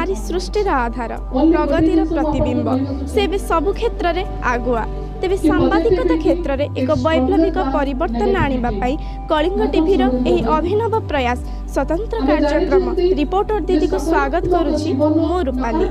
नारी सृष्टिर आधार प्रगतिर प्रतिबिंब से भी सबु क्षेत्र में आगुआ तेज सांबादिकता क्षेत्र में एक वैप्लविक परिवर्तन आने कलिंग टीभीर यह अभिनव प्रयास स्वतंत्र कार्यक्रम रिपोर्टर दीदी को स्वागत करुछि मो रूपाली।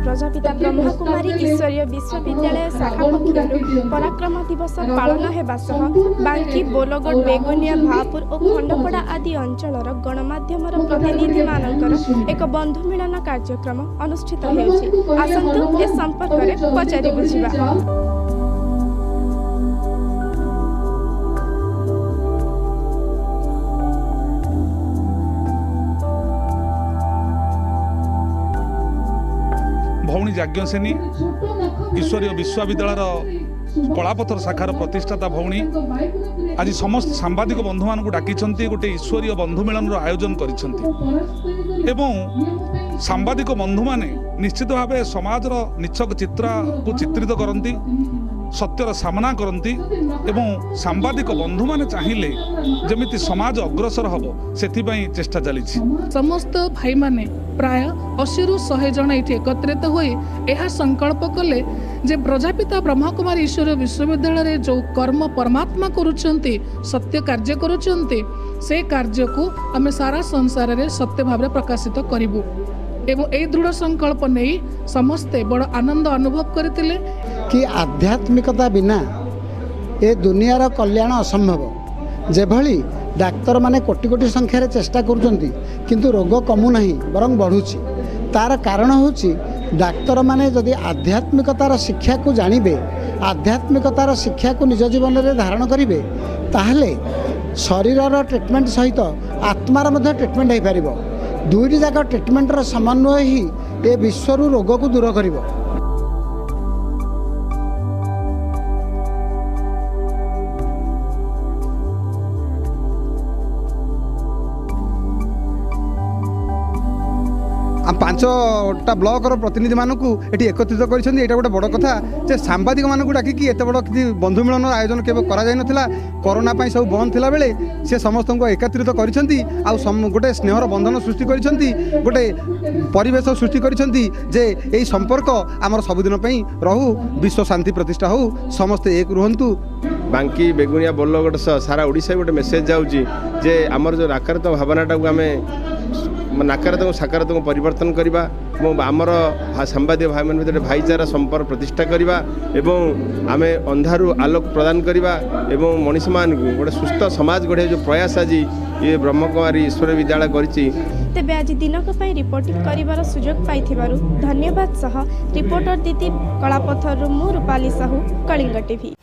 प्रजापिता ब्रह्म कुमारी ईश्वरीय विश्वविद्यालय शाखा पक्षर पराक्रम दिवस पालन होगा सह बांकी बोलगढ़ बेगुनिया भापुर और खंडपड़ा आदि अंचलर गणमाध्यम प्रतिनिधि मानकर एक बंधु मिलन कार्यक्रम अनुष्ठित होउछि। आसंतु ए संपर्क में पचारि बुझिबा। भौणी जाज्ञसेनी ईश्वरीय विश्वविद्यालय कलापथर शाखार प्रतिष्ठाता भौणी आज समस्त सांबादिक बंधु मान डाकी गोटे ईश्वरीय बंधु मिलन आयोजन करिसेंति एवं सांबादिक बंधु माने निश्चित भाव समाजर निछक चित्र को चित्रित करती सत्यर सामना करती एवं सांबादिक बंधु माने चाहिए जमिति समाज अग्रसर हबो सेथिबाई चेष्टा चली। समस्त भाई माने प्राय 80 रु 100 जन ये एकत्रित हुए यह संकल्प कले जे प्रजापिता ब्रह्म कुमारी ईश्वर विश्वविद्यालय जो कर्म परमात्मा करुछंती सत्य कार्य करुछंती से कार्य को आमे सारा संसार रे सत्य भाव प्रकाशित करिबु एवं ए दृढ़ संकल्प नहीं समस्ते बड़ आनंद अनुभव करथिले कि आध्यात्मिकता बिना ए दुनियार कल्याण असंभव। जेभली डाक्तर माने कोटी कोटी संख्यार चेष्टा करुछंती किंतु रोग कमु नहीं बरं बढ़ुछि तार कारण होछि डाक्तर माने जदि आध्यात्मिकतार शिक्षा को जानिबे आध्यात्मिकतार शिक्षा को निज जीवन में धारण करिवे ताहले शरीरर ट्रिटमेंट सहित आत्मार मध्य ट्रिटमेंट हो पारिबो। दुईटी जाक ट्रिटमेंटर समन्वय ही ए विश्वरू रोग को दूर करिबो। आम 5टा ब्लॉक प्रतिनिधि मानक ये एकत्रित कर गोटे बड़ कथा जे सांबादिक मानक डाकिकी एत बड़ कि बंधु मिलन आयोजन केवल करा कोरोना सब बंद थिला बेले से समस्त को एकत्रित कर गोटे स्नेहर बंधन सृष्टि कर गोटे परिवेश सृष्टि कर यही संपर्क आमर सबुदिन रहू विश्व शांति प्रतिष्ठा हो समस्ते एक रुहतु। बांकी बेगुनिया बोलगढ़ सारा ओडिशा गोटे मेसेज जाऊँगी जे आमर जो नकारात्मक भावनाटा को आम नकारात्मक सकारात्मक परिवर्तन करवा आमर सांबादिक भाई मान भीतर भाईचारा संपर्क प्रतिष्ठा करवा एवं आमे अंधारू आलोक प्रदान करवा एवं मनीष मान गोटे सुस्थ समाज गढ़े जो प्रयास आज ये ब्रह्म कुमारी ईश्वर विद्यालय करिछि। तेबे आज दिनक पई रिपोर्टिंग करिवार सुजोग पाइथिबारु धन्यवाद सह रिपोर्टर दीदी कलापथर मु रूपाली साहू कलिंग टीवी।